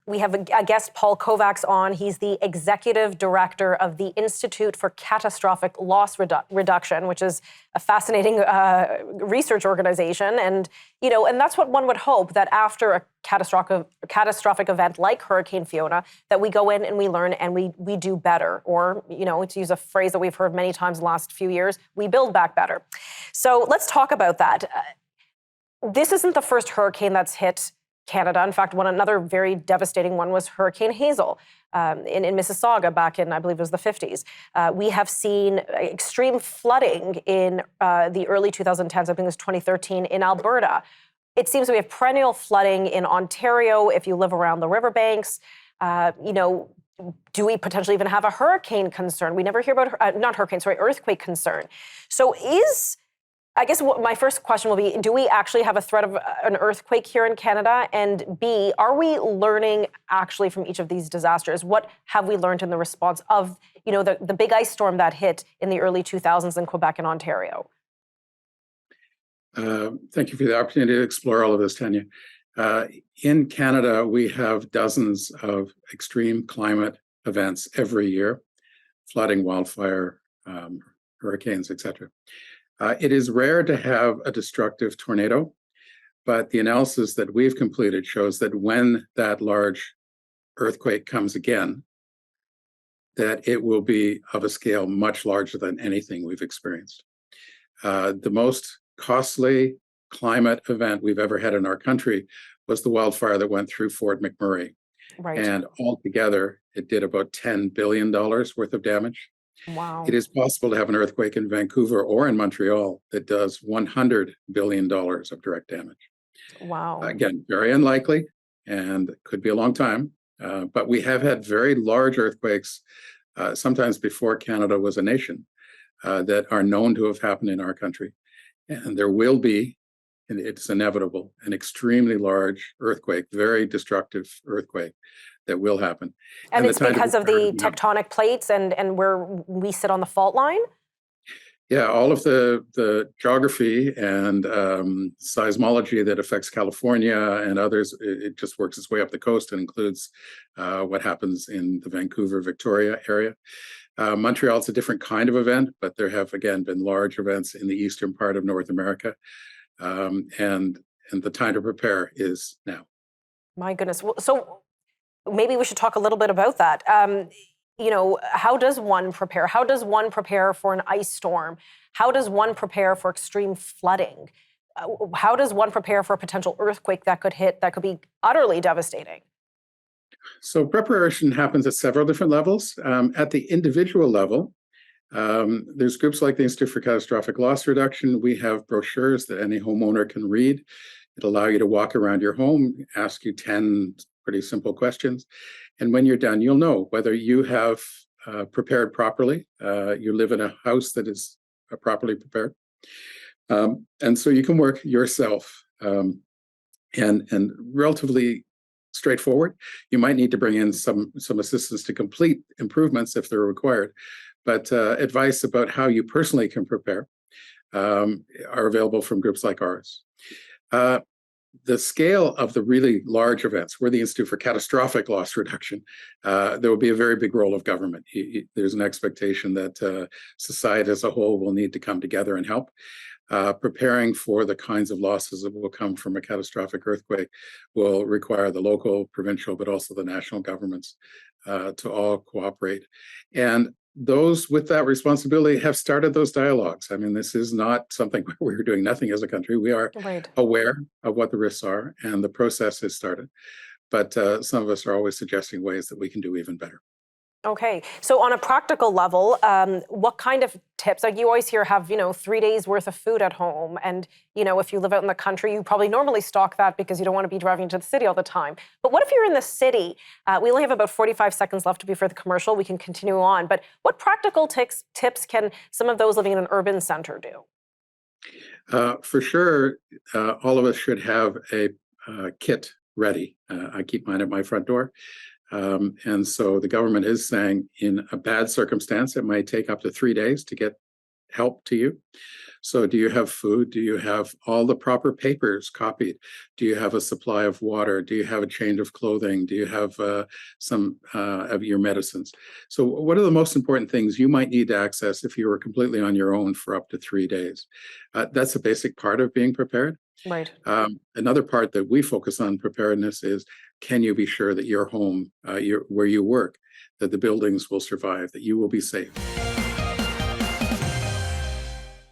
We have a guest, Paul Kovacs, on. He's the executive director of the Institute for Catastrophic Loss Reduction, which is a fascinating research organization. And that's what one would hope, that after a catastrophic event like Hurricane Fiona, that we go in and we learn and we do better. Or, to use a phrase that we've heard many times in the last few years, we build back better. So let's talk about that. This isn't the first hurricane that's hit Canada. In fact, another very devastating one was Hurricane Hazel in Mississauga back in, I believe it was the 50s. We have seen extreme flooding in the early 2010s, I think it was 2013, in Alberta. It seems we have perennial flooding in Ontario if you live around the riverbanks. Do we potentially even have a hurricane concern? We never hear about, earthquake concern. So I guess my first question will be, do we actually have a threat of an earthquake here in Canada? And B, are we learning actually from each of these disasters? What have we learned in the response of, the big ice storm that hit in the early 2000s in Quebec and Ontario? Thank you for the opportunity to explore all of this, Tanya. In Canada, we have dozens of extreme climate events every year: flooding, wildfire, hurricanes, etc. It is rare to have a destructive tornado, but the analysis that we've completed shows that when that large earthquake comes again, that it will be of a scale much larger than anything we've experienced. The most costly climate event we've ever had in our country was the wildfire that went through Fort McMurray. Right. And altogether, it did about $10 billion worth of damage. Wow. It is possible to have an earthquake in Vancouver or in Montreal that does $100 billion of direct damage. Wow. Again, very unlikely, and could be a long time. But we have had very large earthquakes, sometimes before Canada was a nation, that are known to have happened in our country. And there will be, and it's inevitable, an extremely large earthquake, very destructive earthquake that will happen. And it's because of the tectonic plates and where we sit on the fault line? Yeah, all of the geography and seismology that affects California and others, it just works its way up the coast and includes what happens in the Vancouver, Victoria area. Montreal's a different kind of event, but there have, again, been large events in the eastern part of North America. And the time to prepare is now. My goodness. So maybe we should talk a little bit about that. How does one prepare? How does one prepare for an ice storm? How does one prepare for extreme flooding? How does one prepare for a potential earthquake that could hit, that could be utterly devastating? So preparation happens at several different levels. At the individual level, there's groups like the Institute for Catastrophic Loss Reduction. We have brochures that any homeowner can read. It'll allow you to walk around your home, ask you 10 pretty simple questions. And when you're done, you'll know whether you have prepared properly. You live in a house that is properly prepared. And so you can work yourself and relatively straightforward. You might need to bring in some assistance to complete improvements if they're required. But advice about how you personally can prepare are available from groups like ours. The scale of the really large events, we're the Institute for Catastrophic Loss Reduction, there will be a very big role of government. There's an expectation that society as a whole will need to come together and help. Preparing for the kinds of losses that will come from a catastrophic earthquake will require the local, provincial, but also the national governments to all cooperate. And those with that responsibility have started those dialogues. I mean, this is not something where we're doing nothing as a country. We are aware of what the risks are, and the process has started. But some of us are always suggesting ways that we can do even better. Okay. So on a practical level, what kind of tips? Like you always hear have, 3 days worth of food at home. And, if you live out in the country, you probably normally stock that because you don't want to be driving to the city all the time. But what if you're in the city? We only have about 45 seconds left before the commercial. We can continue on. But what practical tips can some of those living in an urban center do? For sure, all of us should have a kit ready. I keep mine at my front door. And so the government is saying in a bad circumstance, it might take up to 3 days to get help to you. So do you have food? Do you have all the proper papers copied? Do you have a supply of water? Do you have a change of clothing? Do you have some of your medicines? So what are the most important things you might need to access if you were completely on your own for up to 3 days? That's a basic part of being prepared. Right. Another part that we focus on preparedness is, can you be sure that your home, where you work, that the buildings will survive, that you will be safe?